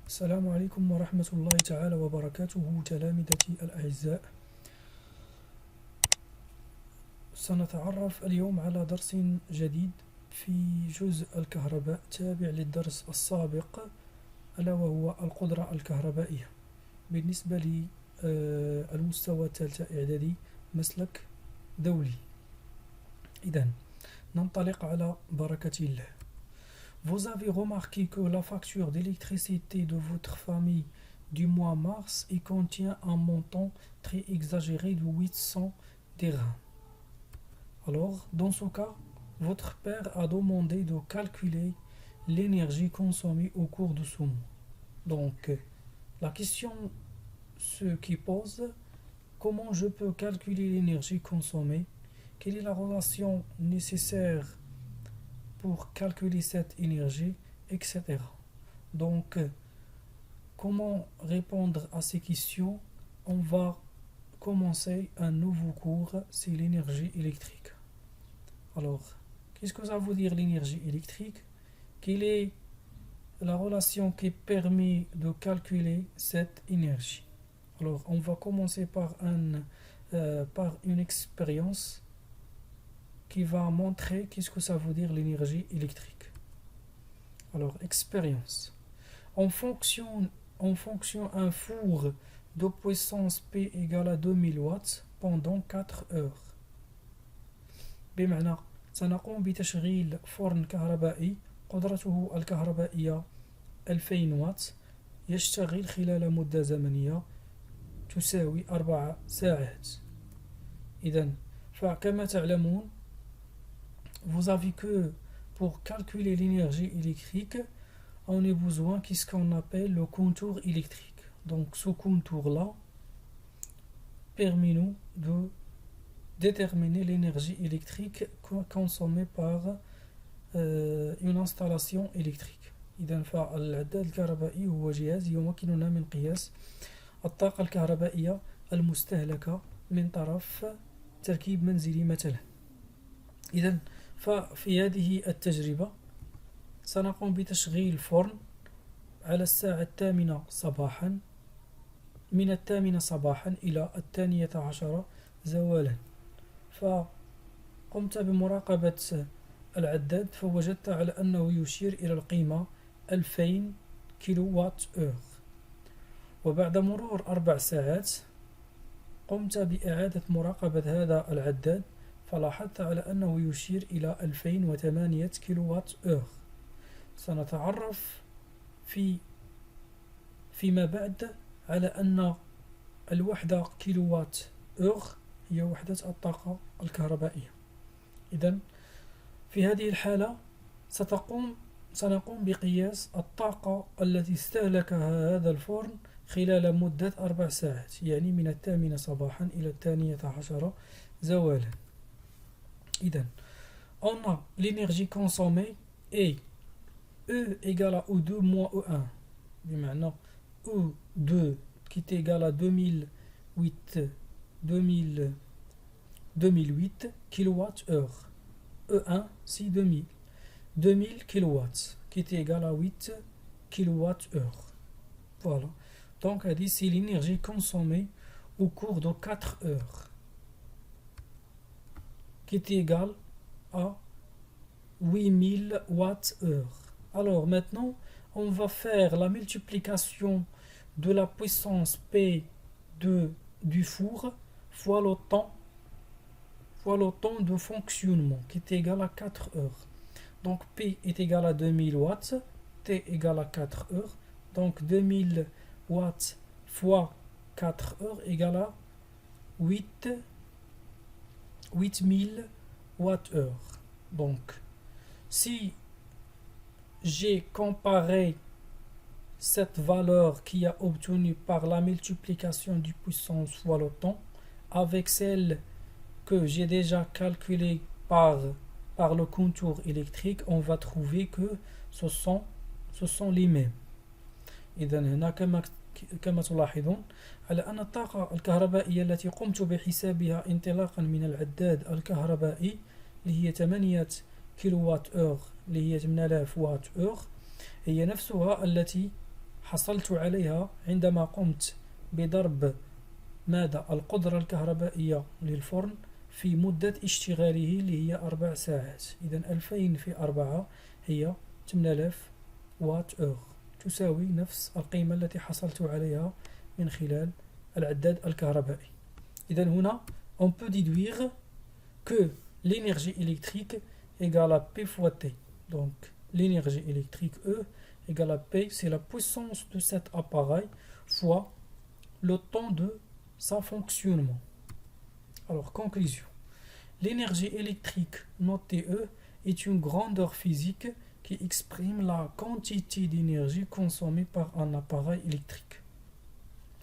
السلام عليكم ورحمة الله تعالى وبركاته تلامذتي الأعزاء. سنتعرف اليوم على درس جديد في جزء الكهرباء تابع للدرس السابق، ألا وهو القدرة الكهربائية بالنسبة للمستوى الثالث إعدادي مسلك دولي. إذن ننطلق على بركة الله. Vous avez remarqué que la facture d'électricité de votre famille du mois mars y contient un montant très exagéré de 800 dirhams. Alors, dans ce cas, votre père a demandé de calculer l'énergie consommée au cours de ce mois. Donc, la question qui pose, comment je peux calculer l'énergie consommée? Quelle est la relation nécessaire pour calculer cette énergie, etc. Donc, comment répondre à ces questions? On va commencer un nouveau cours, c'est l'énergie électrique. Alors, qu'est-ce que ça veut dire l'énergie électrique? Quelle est la relation qui permet de calculer cette énergie? Alors, on va commencer par une expérience qui va montrer qu'est-ce que ça veut dire l'énergie électrique. Alors, expérience. En fonction un four de puissance P égale à 2000 watts pendant 4 heures. بمعنى سنقوم بتشغيل فرن كهربائي قدرته الكهربائية 2000 واط يشتغل خلال مدة زمنية تساوي 4 ساعات. إذن فكما تعلمون vous avez que pour calculer l'énergie électrique, on a besoin de ce qu'on appelle le contour électrique. Donc ce contour-là permet-nous de déterminer l'énergie électrique consommée par une installation électrique. إذن فالعداد الكهربائي هو جهاز يمكننا من قياس الطاقة الكهربائية المستهلكة من طرف تركيب منزلي مثلا. إذن ففي هذه التجربة سنقوم بتشغيل الفرن على الساعة 8 صباحا، من 8 صباحا إلى 12 زوالا. فقمت بمراقبة العداد فوجدت على أنه يشير إلى القيمة 2000 كيلو وات أور. وبعد مرور 4 ساعات قمت بإعادة مراقبة هذا العداد فلاحظت على أنه يشير إلى 2008 كيلو وات أور. سنتعرف فيما بعد على أن الوحدة كيلو وات أور هي وحدة الطاقة الكهربائية. إذن في هذه الحالة سنقوم بقياس الطاقة التي استهلكها هذا الفرن خلال مدة 4 ساعات، يعني من 8 صباحا إلى 12 زوالا. إذن on a l'énergie consommée est E égale à O2 moins E1 بمعنى O2 qui est égal à 2008 kWh. E1 c'est 2000 kW qui est égal à 8 kWh. Voilà. Donc c'est l'énergie consommée au cours de 4 heures qui est égal à 8000 watts-heure. Alors maintenant, on va faire la multiplication de la puissance P du four fois le temps de fonctionnement qui est égal à 4 heures. Donc P est égal à 2000 watts, T égale à 4 heures. Donc 2000 watts fois 4 heures égale à 8000 watts-heure. Donc, si j'ai comparé cette valeur qui est obtenue par la multiplication du puissance fois le temps avec celle que j'ai déjà calculée par le contour électrique, on va trouver que ce sont les mêmes. إذن هنا كما تلاحظون على أن الطاقة الكهربائية التي قمت بحسابها انطلاقا من العداد الكهربائي اللي هي 8 كيلو وات اور اللي هي 8000 وات اور هي نفسها التي حصلت عليها عندما قمت بضرب ماذا القدرة الكهربائية للفرن في مدة اشتغاله اللي هي 4 ساعات. إذا 2000 في 4 هي 8000 وات اور، تساوي نفس القيمة التي حصلت عليها من خلال العداد الكهربائي. إذا هنا on peut déduire que l'énergie électrique égale à P fois T. Donc l'énergie électrique E égale à P, c'est la puissance de cet appareil fois le temps de sa fonctionnement. Alors conclusion. L'énergie électrique notée E est une grandeur physique qui exprime la quantité d'énergie consommée par un appareil électrique.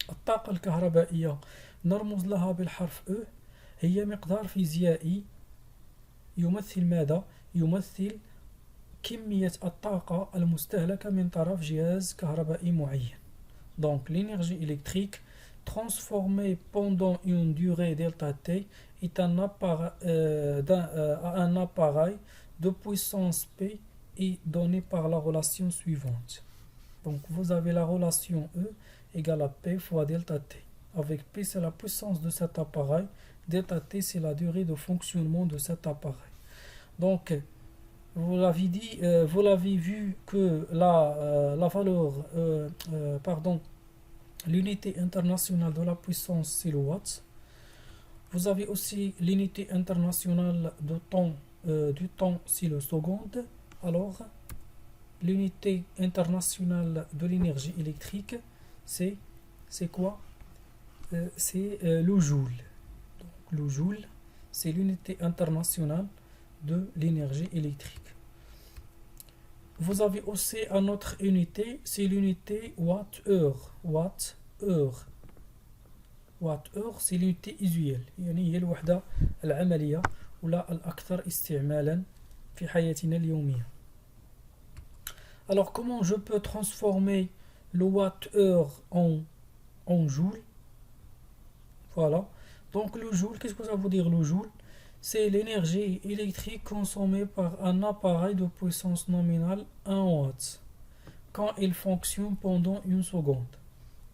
الطاقة الكهربائية نرمز لها بالحرف E هي مقدار فيزيائي يمثل ماذا؟ يمثل كمية الطاقة المستهلكة من طرف جهاز كهربائي معين. Donc l'énergie électrique transformée pendant une durée delta T est un appareil de puissance P est donné par la relation suivante. Donc vous avez la relation E égale à P fois delta T. Avec P c'est la puissance de cet appareil, delta T c'est la durée de fonctionnement de cet appareil. Donc vous l'avez vu que la valeur, l'unité internationale de la puissance c'est le watt. Vous avez aussi l'unité internationale de temps, du temps c'est le seconde. Alors l'unité internationale de l'énergie électrique c'est quoi? C'est le joule. Donc le joule c'est l'unité internationale de l'énergie électrique. Vous avez aussi une autre unité, c'est l'unité watt-heure. Watt-heure. Watt-heure c'est l'unité usuelle، يعني هي الوحدة العملية ولا الأكثر استعمالا في حياتنا اليومية. Alors comment je peux transformer le watt-heure en joule? Voilà. Donc le joule, qu'est-ce que ça veut dire le joule? C'est l'énergie électrique consommée par un appareil de puissance nominale 1 watts quand il fonctionne pendant une seconde.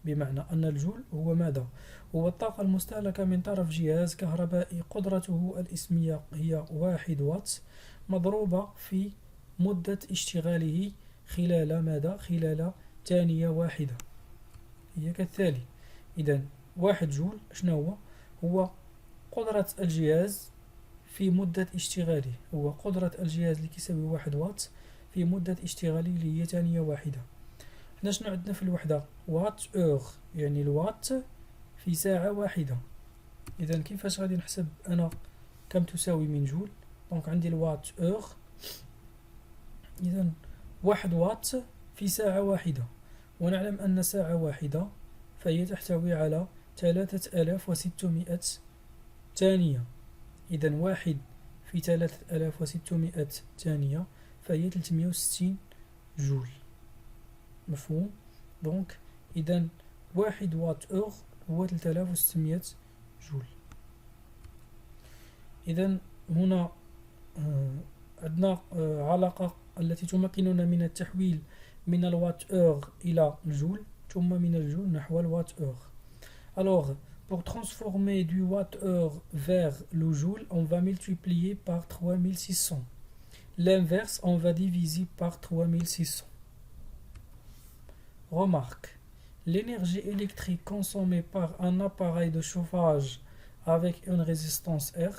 بمعنى أن الجول هو ماذا؟ هو الطاقة المستهلكة من طرف جهاز كهربائي قدرته الإسمية هي 1 وات مضروبة في مدة اشتغاله خلال ماذا؟ خلال ثانية واحدة. هي كالتالي. إذا 1 جول شنو هو قدرة الجهاز في مدة اشتغاله، هو قدرة الجهاز اللي كيساوي 1 وات في مدة اشتغاله اللي هي ثانية واحدة. حنا شنو عندنا في الوحدة؟ وات اور، يعني الوات في ساعة واحدة. إذا كيفاش غادي نحسب أنا كم تساوي من جول؟ دونك عندي الوات اور، إذا 1 وات في ساعة واحدة، ونعلم أن ساعة واحدة فهي تحتوي على 3600 ثانية. إذا 1 في 3600 ثانية فهي 360 جول. مفهوم؟ دونك إذا 1 وات اور هو 3600 جول. إذا هنا عندنا علاقة التي تمكننا من التحويل من الوات اور إلى الجول ثم من الجول نحو الوات اور. Alors pour transformer du watt-heure vers le joule, on va multiplier par 3600. L'inverse, on va diviser par 3600. Remarque, l'énergie électrique consommée par un appareil de chauffage avec une résistance R,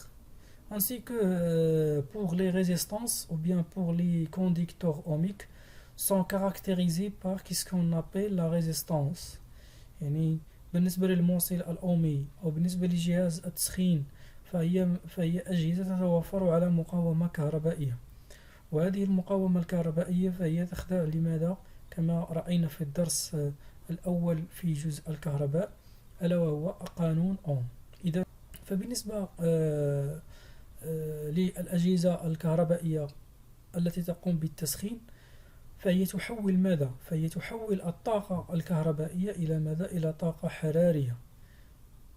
ainsi que pour les résistances ou bien pour les conducteurs ohmiques, sont caractérisés par ce qu'on appelle la résistance. يعني بالنسبة للموصل الأومي أو بالنسبة لجهاز التسخين فهي أجهزة تتوفر على مقاومة كهربائية، وهذه المقاومة الكهربائية فهي تخضع لماذا؟ كما رأينا في الدرس الأول في جزء الكهرباء ألا وهو قانون أوم. إذا فبالنسبة للأجهزة الكهربائية التي تقوم بالتسخين فهي تحول ماذا؟ فهي تحول الطاقة الكهربائية إلى ماذا؟ إلى طاقة حرارية.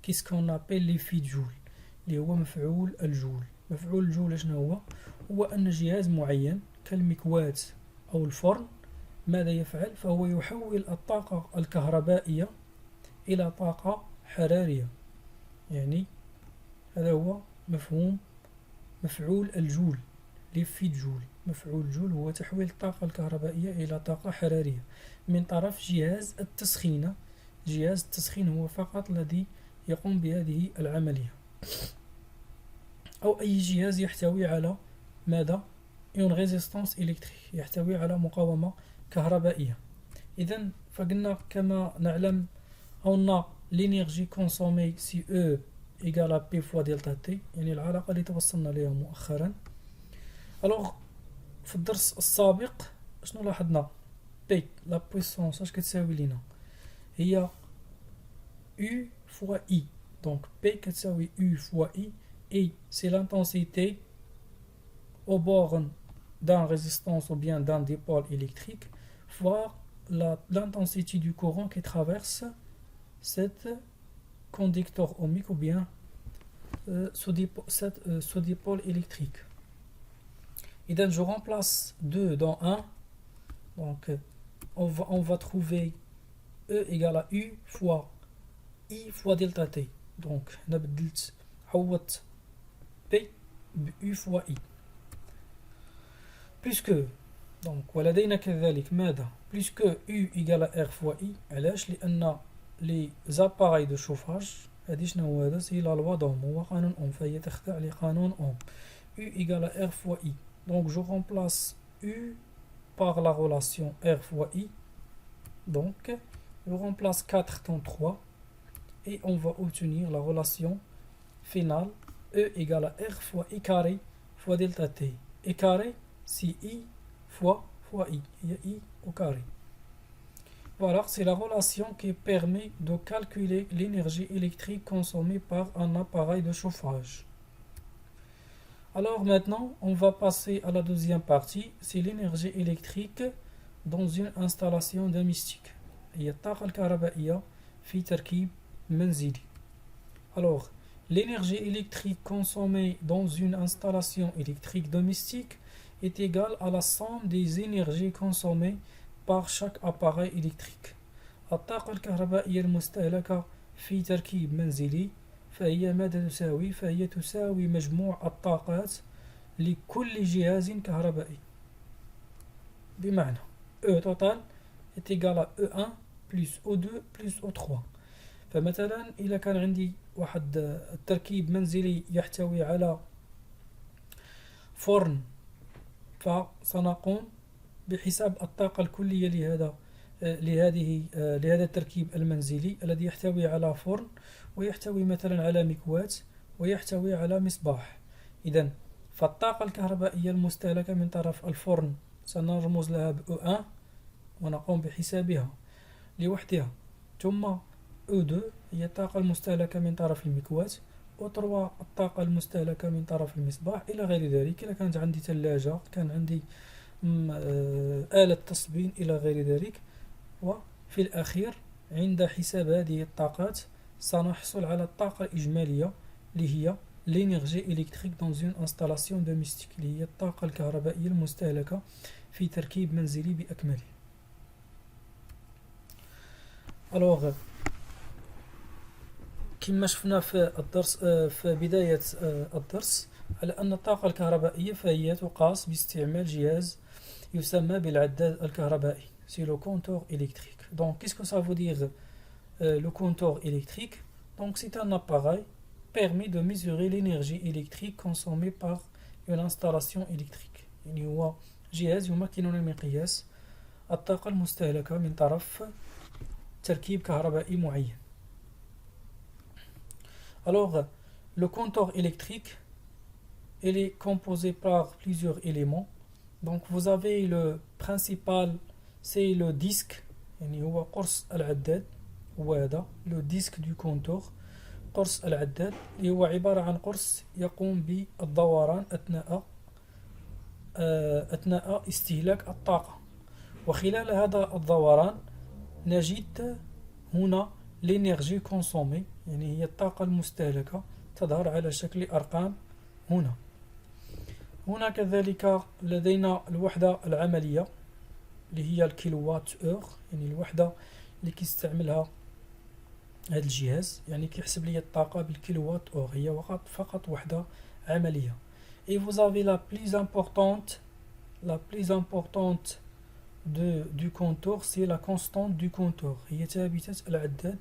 كيسكون أبيل لي في جول اللي هو مفعول الجول. مفعول الجولة شنو هو أن جهاز معين كالمكواة أو الفرن ماذا يفعل؟ فهو يحول الطاقة الكهربائية إلى طاقة حرارية. يعني هذا هو مفهوم مفعول الجول. ليفيت جول. مفعول الجول هو تحويل الطاقة الكهربائية إلى طاقة حرارية من طرف جهاز التسخين. جهاز التسخين هو فقط الذي يقوم بهذه العملية، أو أي جهاز يحتوي على ماذا؟ une résistance électrique، يحتوي على مقاومة كهربائية. إذن فقلنا كما نعلم أن l'énergie consommée si E égale à P fois delta T، يعني العلاقة اللي توصلنا لها مؤخرا. ألوغ في الدرس السابق شنو لاحظنا؟ P لا بويسونس اش كتساوي لينا؟ هي U fois I. Donc P كتساوي U fois I. I c'est l'intensité au borne d'un résistance ou bien d'un dipôle électrique fois l'intensité du courant qui traverse cet conducteur ohmique ou bien ce dipôle électrique. Et donc je remplace 2 dans 1. Donc on va trouver E égale à U fois I fois delta T. Donc نبدلت عوضت P ب U fois I. Puisque donc ولدينا كذلك ماذا؟ Puisque U égale à R fois I. علاش؟ لأن les appareils de chauffage هذه شنو هو هذا؟ سي لا لوا دوم، هو قانون أوم، فهي تخضع لقانون أوم. U égale à R fois I. Donc je remplace U par la relation R fois I. Donc je remplace 4 dans 3 et on va obtenir la relation finale E égale à R fois I carré fois delta T. I carré c'est I fois I. Il y a I au carré. Voilà, c'est la relation qui permet de calculer l'énergie électrique consommée par un appareil de chauffage. Alors maintenant, on va passer à la deuxième partie, c'est l'énergie électrique dans une installation domestique. هي الطاقة الكهربائية في تركيب منزلي. Alors, l'énergie électrique consommée dans une installation électrique domestique est égale à la somme des énergies consommées par chaque appareil électrique. الطاقة الكهربائية المستهلكة في تركيب منزلي فهي ماذا تساوي؟ فهي تساوي مجموع الطاقات لكل جهاز كهربائي. بمعنى E total est égal à E1 plus O2 plus O3. فمثلا إذا كان عندي واحد التركيب منزلي يحتوي على فرن، فسنقوم بحساب الطاقة الكلية لهذا التركيب المنزلي الذي يحتوي على فرن ويحتوي مثلا على مكواة ويحتوي على مصباح. إذن فالطاقة الكهربائية المستهلكة من طرف الفرن سنرمز لها ب E1 ونقوم بحسابها لوحدها، ثم E2 هي الطاقة المستهلكة من طرف المكواة، و3 الطاقة المستهلكة من طرف المصباح إلى غير ذلك. إذا كانت عندي ثلاجة، كان عندي آلة تصبين إلى غير ذلك. وفي الأخير عند حساب هذه الطاقات سنحصل على الطاقة الإجمالية اللي هي l'énergie électrique dans une installation domestique، اللي هي الطاقة الكهربائية المستهلكة في تركيب منزلي بأكمله. Alors كما شفنا في الدرس في بداية الدرس على أن الطاقة الكهربائية فهي تقاس باستعمال جهاز يسمى بالعداد الكهربائي. C'est le compteur électrique. Donc qu'est-ce que ça veut dire le compteur électrique? Donc c'est un appareil permet de mesurer l'énergie électrique consommée par une installation électrique. يعني هو جهاز يمكننا من قياس الطاقة المستهلكة من طرف تركيب كهربائي معين. Alors, le compteur électrique, il est composé par plusieurs éléments. Donc, vous avez le principal, c'est le disque. يعني هو قرص العداد، وهذا le disque du compteur. قرص العداد اللي هو عبارة عن قرص يقوم بالدوران أثناء استهلاك الطاقة. وخلال هذا الدوران نجد هنا l'énergie consommée، يعني هي الطاقة المستهلكة، تظهر على شكل أرقام هنا. هنا كذلك لدينا الوحدة العملية اللي هي الكيلووات اور، يعني الوحدة اللي كيستعملها هذا الجهاز، يعني كيحسب لي الطاقة بالكيلووات اور، هي فقط وحدة عملية. Et vous avez la plus importante du compteur, c'est la constante du compteur، هي ثابتة العداد.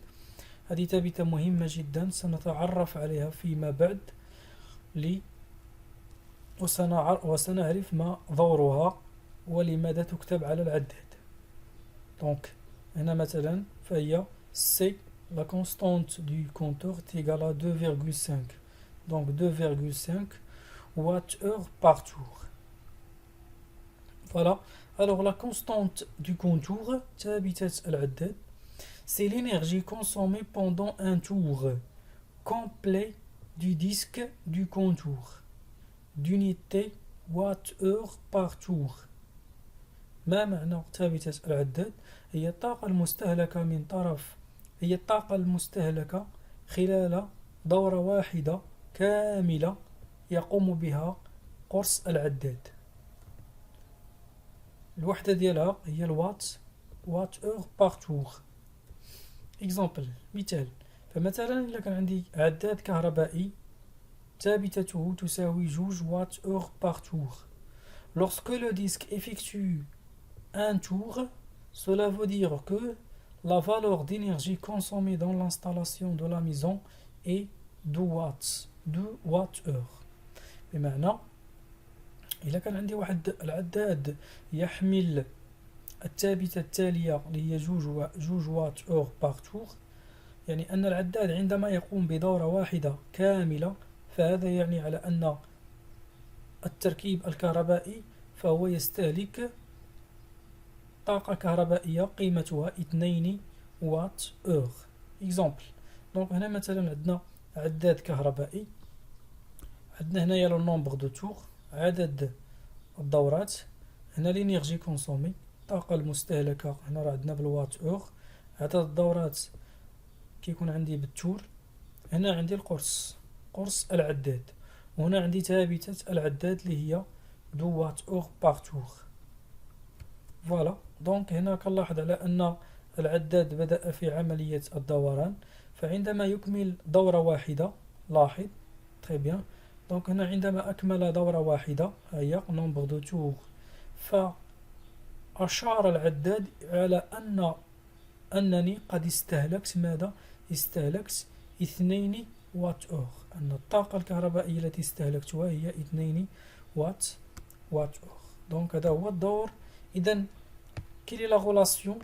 هذه ثابتة مهمة جدا سنتعرف عليها فيما بعد وسنعرف ما دورها ولماذا تكتب على العداد. دونك هنا مثلا فهي سي la constante du compteur est égale à 2,5. Donc 2,5 Wh par tour. Voilà. Alors la constante du contour, c'est l'énergie consommée pendant un tour complet du disque du contour d'unité Wh par tour. ما معنى ثابتة العداد؟ هي الطاقة المستهلكة خلال دورة واحدة كاملة يقوم بها قرص العداد. الوحدة ديالها هي الوات اور بار تور. اكزامبل، مثال، فمثلا إلا كان عندي عداد كهربائي ثابتته تساوي 2 وات اور بار تور. Lorsque le disque effectue un tour, cela veut dire que la valeur d'énergie consommée dans l'installation de la maison est 2 watts heure. بمعنى إذا كان عندي واحد العداد يحمل الثابتة التالية اللي هي 2 وات اور بار تور، يعني أن العداد عندما يقوم بدورة واحدة كاملة فهذا يعني على أن التركيب الكهربائي فهو يستهلك طاقة كهربائية قيمتها 2 وات اور. إكزامبل، دونك هنا مثلا عندنا عداد كهربائي، عندنا هنايا لو نومبر دو تور، عدد الدورات، هنا لينيرجي كونسومي، الطاقة المستهلكة هنا راه عندنا بالوات اور، عدد الدورات كيكون عندي بالتور، هنا عندي قرص العداد، وهنا عندي ثابتة العداد اللي هي 2 وات اور بار تور. فوالا، دونك هنا كنلاحظ على أن العداد بدأ في عملية الدوران، فعندما يكمل دورة واحدة، لاحظ تري بيان، دونك هنا عندما أكمل دورة واحدة هي نومبر دو تور، فأشار العداد على أنني قد استهلكت ماذا؟ استهلكت 2 وات اور، أن الطاقة الكهربائية التي استهلكتها هي 2 وات اور. دونك هذا هو الدور. إذن quelle est la relation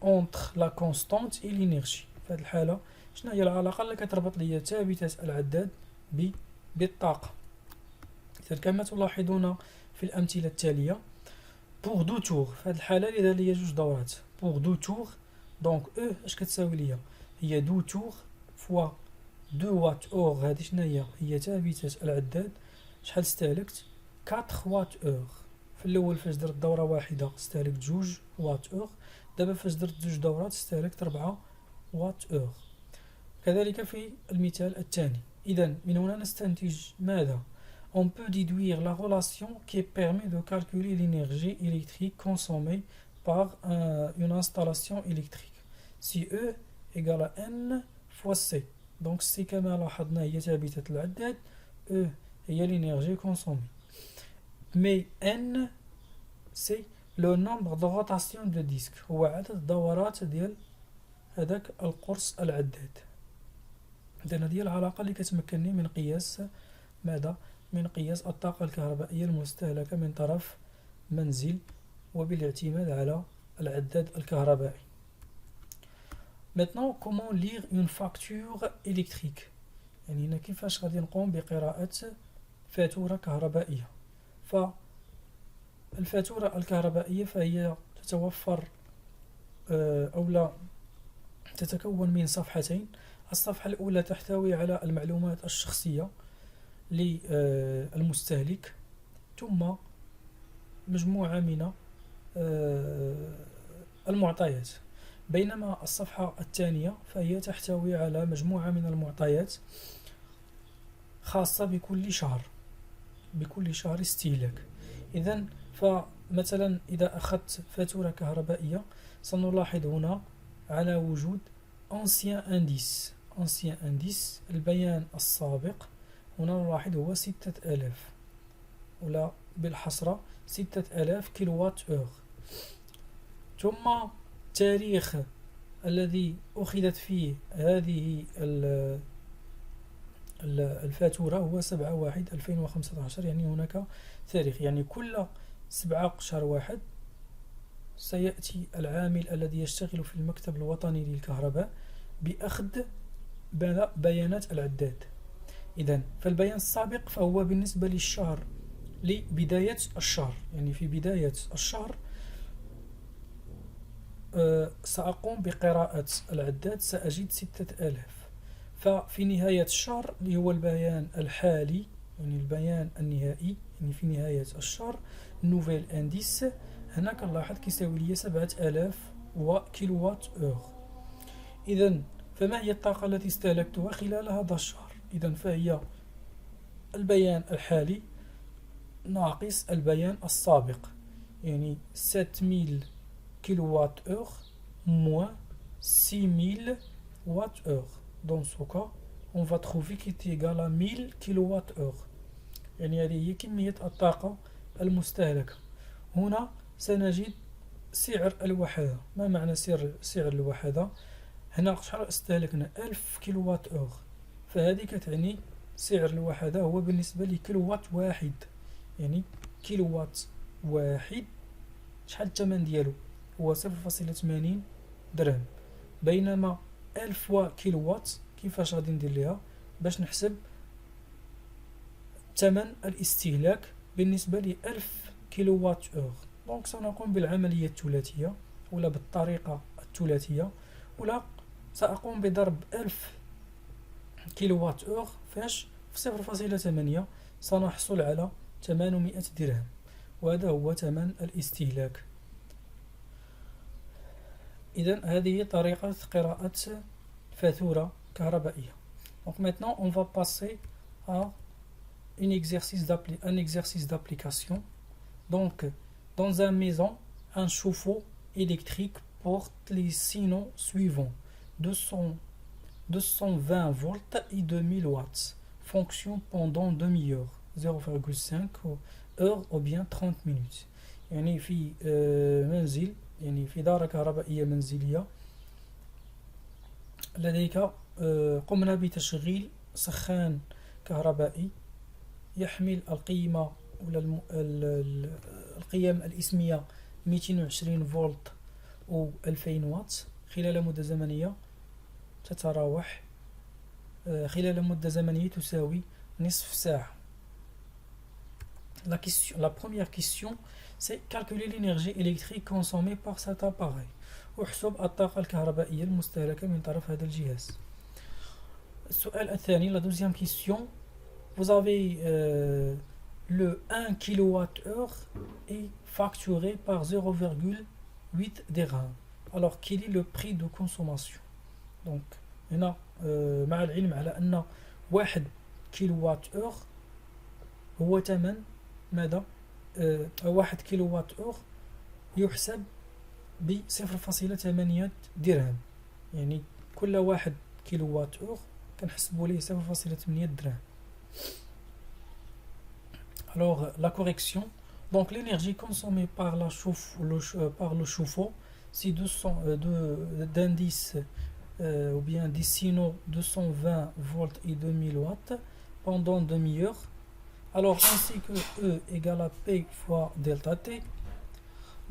entre la constante et l'énergie؟ في هذه الحالة شنو هي العلاقة اللي كتربط لي ثابتة العداد بالطاقة؟ إذن كما تلاحظون في الأمثلة التالية، pour 2 tours، في هذه الحالة اللي دار لي 2 دورات، pour 2 tours، دونك او اش كتساوي ليا؟ هي 2 tours فوا 2 وات اور، هذه شنو هي ثابتة العداد، شحال استهلكت؟ 4 وات اور. في الأول فاش درت دورة واحدة استهلكت 2 وات اور، دابا فاش درت 2 دورات استهلكت 4 وات اور. كذلك في المثال الثاني. إذن من هنا نستنتج ماذا؟ On peut déduire la relation qui permet de calculer l'énergie électrique consommée par une installation électrique. Si E égale à N fois C. Donc C كما لاحظنا هي ثابتة العداد، E هي l'énergie consommée. Mais N c'est le nombre de rotations de disque، هو عدد الدورات ديال هذاك القرص العداد. إذن هذه العلاقة اللي كتمكنني من قياس ماذا؟ من قياس الطاقة الكهربائية المستهلكة من طرف منزل وبالاعتماد على العداد الكهربائي. Maintenant, comment lire une facture électrique؟ يعني هنا كيفاش غادي نقوم بقراءة فاتورة كهربائية؟ فالفاتورة الكهربائية فهي تتوفر أو لا تتكون من صفحتين. الصفحة الأولى تحتوي على المعلومات الشخصية للمستهلك، ثم مجموعة من المعطيات، بينما الصفحة الثانية فهي تحتوي على مجموعة من المعطيات خاصة بكل شهر. بكل شهر استهلاك. إذن فمثلا إذا أخذت فاتورة كهربائية سنلاحظ هنا على وجود ancien indice. ancien indice البيان السابق هنا نلاحظ هو 6000 ولا بالحصرة 6000 كيلووات أور. ثم تاريخ الذي أخذت فيه هذه الفاتورة هو 7/1/2015. يعني هناك تاريخ، يعني كل 17 سيأتي العامل الذي يشتغل في المكتب الوطني للكهرباء بأخذ بيانات العداد. إذن فالبيان السابق فهو بالنسبة للشهر لبداية الشهر، يعني في بداية الشهر سأقوم بقراءة العداد سأجد 6000. ففي نهاية الشهر اللي هو البيان الحالي يعني البيان النهائي يعني في نهاية الشهر نوفيل انديس هنا كنلاحظ كيساوي لي 7000 كيلووات أور. إذن فما هي الطاقة التي استهلكتها خلال هذا الشهر؟ إذن فهي البيان الحالي ناقص البيان السابق، يعني 7000 كيلووات أور moins 6000 watt heure. Dans ce cas, on va trouver qui est égal à 1000 كيلووات أور. يعني هذه هي كمية الطاقة المستهلكة. هنا سنجد سعر الوحدة. ما معنى سعر الوحدة؟ هنا شحال استهلكنا 1000 كيلووات أور، فهذه كتعني سعر الوحدة هو بالنسبة لكيلووات واحد، يعني كيلووات واحد شحال الثمن ديالو هو 0.80 درهم. بينما 1000 كيلووات كيفاش غادي ندير ليها باش نحسب ثمن الاستهلاك بالنسبة ل 1000 كيلووات أور. دونك سنقوم بالعملية الثلاثية ولا بالطريقة الثلاثية، ولا سأقوم بضرب 1000 كيلووات أور فاش في 0.8 سنحصل على 800 درهم، وهذا هو ثمن الاستهلاك. إذن هذه طريقة قراءة فاتورة كهربائية. Donc maintenant on va passer à un exercice d'application. Donc dans une maison, un chauffe-eau électrique porte les signaux suivants: 220 volts et 2000 watts. Fonction pendant demi-heure, 0,5 heure ou bien 30 minutes. يعني في منزل، يعني في دارة كهربائية منزلية لديك قمنا بتشغيل سخان كهربائي يحمل القيمة ولا القيم الإسمية 220 فولت و 2000 واط خلال مدة زمنية تتراوح خلال مدة زمنية تساوي نصف ساعة. La première question, c'est calculer l'énergie électrique consommée par cet appareil. واحسب الطاقة الكهربائية المستهلكة من طرف هذا الجهاز. السؤال الثاني, la deuxième question, vous avez le 1 kWh est facturé par 0,8 dirham. Alors quel est le prix de consommation? Donc هنا مع العلم على أن 1 كيلووات أور هو ثمن ماذا؟ 1 كيلووات أور يحسب ب 0.8 درهم، يعني كل 1 كيلووات أور كنحسبوا ليه 0.8 درهم. Alors la correction, donc l'énergie consommée par le chauffe-eau, c'est d'indice ou bien des signaux 220 volts et 2000 watts pendant demi-heure. Alors ainsi que E égale à P fois delta T,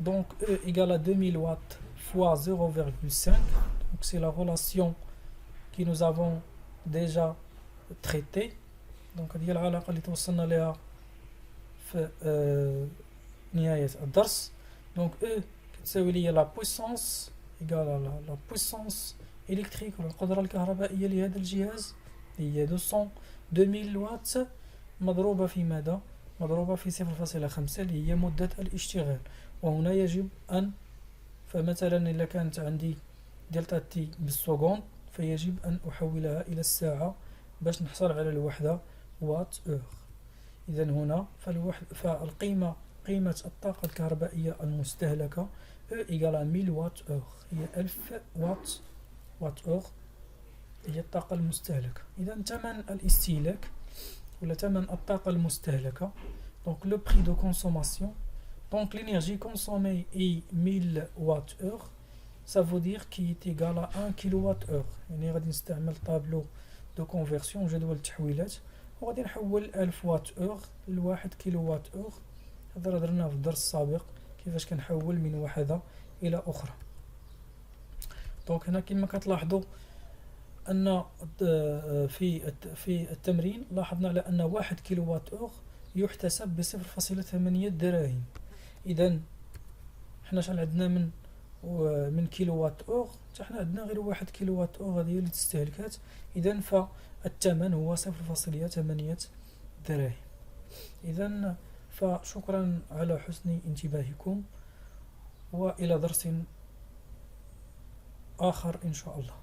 donc E égale à 2000 watts fois 0,5, donc c'est la relation que nous avons déjà traitée. Donc هذه العلاقة اللي توصلنا لها في نهاية الدرس. donc E كتساوي لي la puissance égale à la puissance électrique ولا القدرة الكهربائية لهذا الجهاز هي 2000 وات مضروبة في ماذا؟ مضروبة في 0.5 اللي هي مدة الاشتغال. وهنا يجب أن فمثلا إذا كانت عندي دلتا تي بالسكوند فيجب أن أحولها إلى الساعة باش نحصل على الوحدة وات أور. إذا هنا فالقيمة قيمة الطاقة الكهربائية المستهلكة E égale à 1000 وات أور، هي 1000 وات أور هي الطاقة المستهلكة. إذا ثمن الاستهلاك ولا ثمن الطاقة المستهلكة، donc le prix de consommation, donc l'énergie consommée est 1000 وات أور، ça veut dire qui est égal à 1 كيلووات أور. يعني غادي نستعمل طابلو دو كونفرسيون، جدول التحويلات، وغادي نحول 1000 وات أور لواحد كيلووات أور. هذا درناه في الدرس السابق كيفاش كنحول من وحدة إلى أخرى. دونك هنا كما كتلاحظوا أن في التمرين لاحظنا على أن 1 كيلووات أور يحتسب ب 0.8 دراهم. إذا حنا شحال عندنا من كيلووات أور؟ حنا عندنا غير 1 كيلووات أور، هذه هي اللي تستهلكات. إذا فالثمن هو 0.8 دراهم. إذا فشكرا على حسن انتباهكم، وإلى درس آخر إن شاء الله.